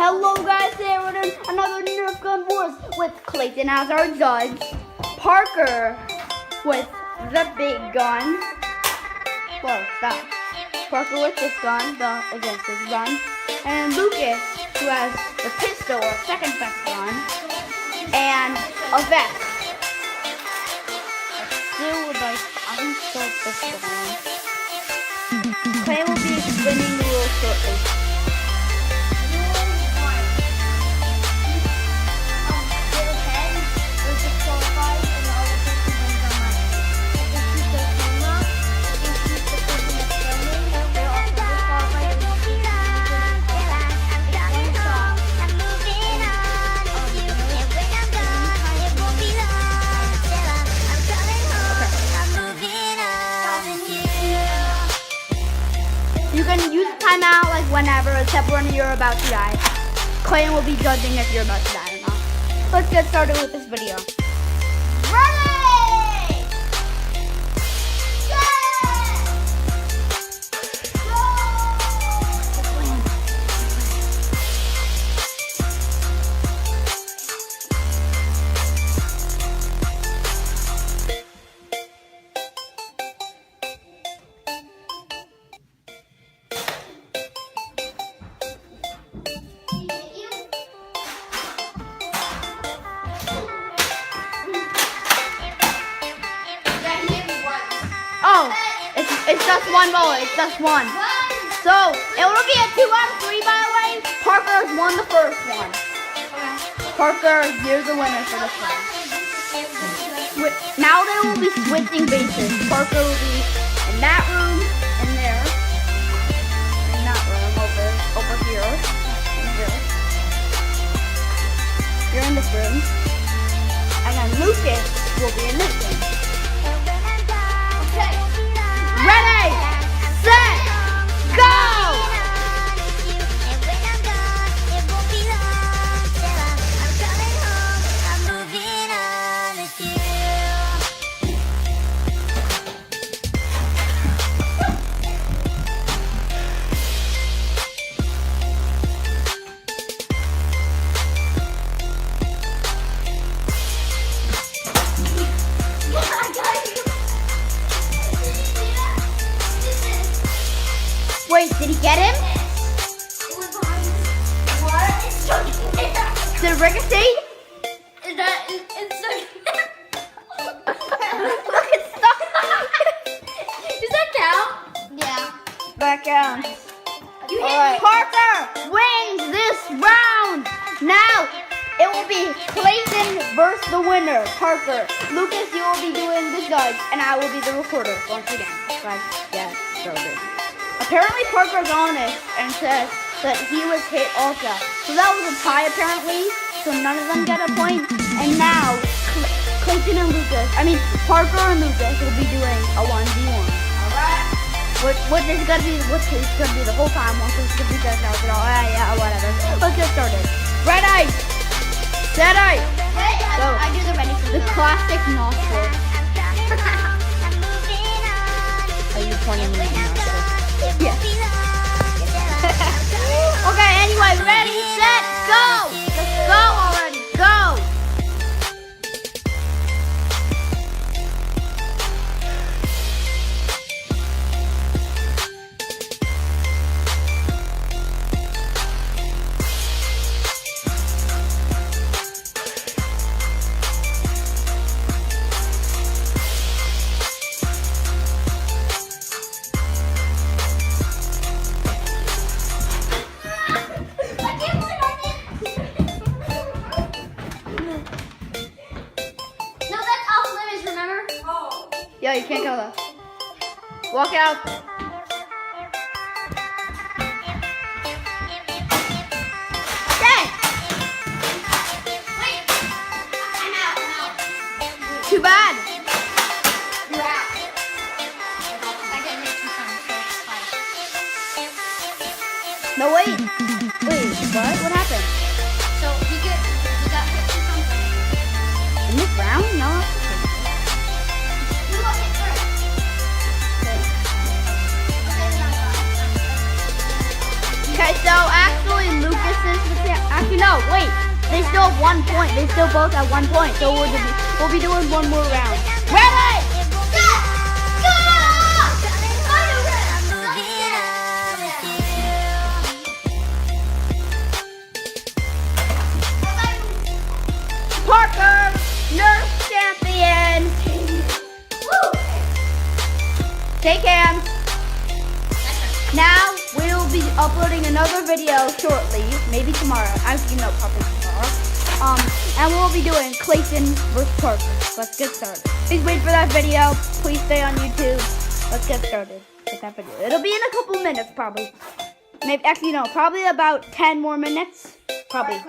Hello guys, today we're doing another Nerf gun wars with Clayton as our judge, Parker with the big gun. Whoa, stop. Parker with this gun, the against his gun, and Lucas who has the pistol or second best gun and a vest. I still would like. I'm still pistol on. Clay will be explaining the rules shortly. You can use timeout like whenever, except when you're about to die. Clayton will be judging if you're about to die or not. Let's get started with this video. Ready! Oh, it's just one bullet. It's just one. So it will be a 2 out of 3, by the way. Parker's won the first one. Parker, you're the winner for this one. Now they will be switching bases. Parker will be in that room, in there, in that room, over here, and here. You're in this room, and then Lucas will be in this room. Ready, set, go! Wait, did he get him? What? It's stuck in there. Did it ricochet? Is that, it's stuck in there. Look, it's stuck. Does that count? Yeah. That counts. You hit Alright, me. Parker wins this round. Now, it will be Clayton versus the winner, Parker. Lucas, you will be doing the judge, and I will be the recorder once again. Like, yeah, so good. Apparently Parker's honest and says that he was hit also. So that was a tie apparently, so none of them get a point. And now, Clayton and Lucas, Parker and Lucas will be doing a 1v1. Alright. Which is gonna be the whole time once it's gonna be just out. Yeah, whatever. Let's get started. Ready, set, Wait, go. I do the ready for The classic nostril. Are you pointing me at the nostril? Yeah. Okay, anyway, ready, set, go! Let's go already, go! Yo, you can't go left. Walk out. Okay. Wait. I'm out. Too bad. You're out. I didn't make some fun, so No, wait. Wait, what? What happened? So he got hit for something. In this round? No. You got hit first. Okay, then I got it. Okay, so actually Lucas is the they still have 1 point. They still both have 1 point. So we'll be doing one more round. Ready? Parker, Nerf champion. Shake hands. Now we'll be uploading another video shortly, maybe tomorrow. Probably tomorrow. And we'll be doing Clayton versus Parker. Let's get started. Please wait for that video. Please stay on YouTube. Let's get started with that video. It'll be in a couple minutes, probably. Maybe actually no, probably about 10 more minutes. Probably.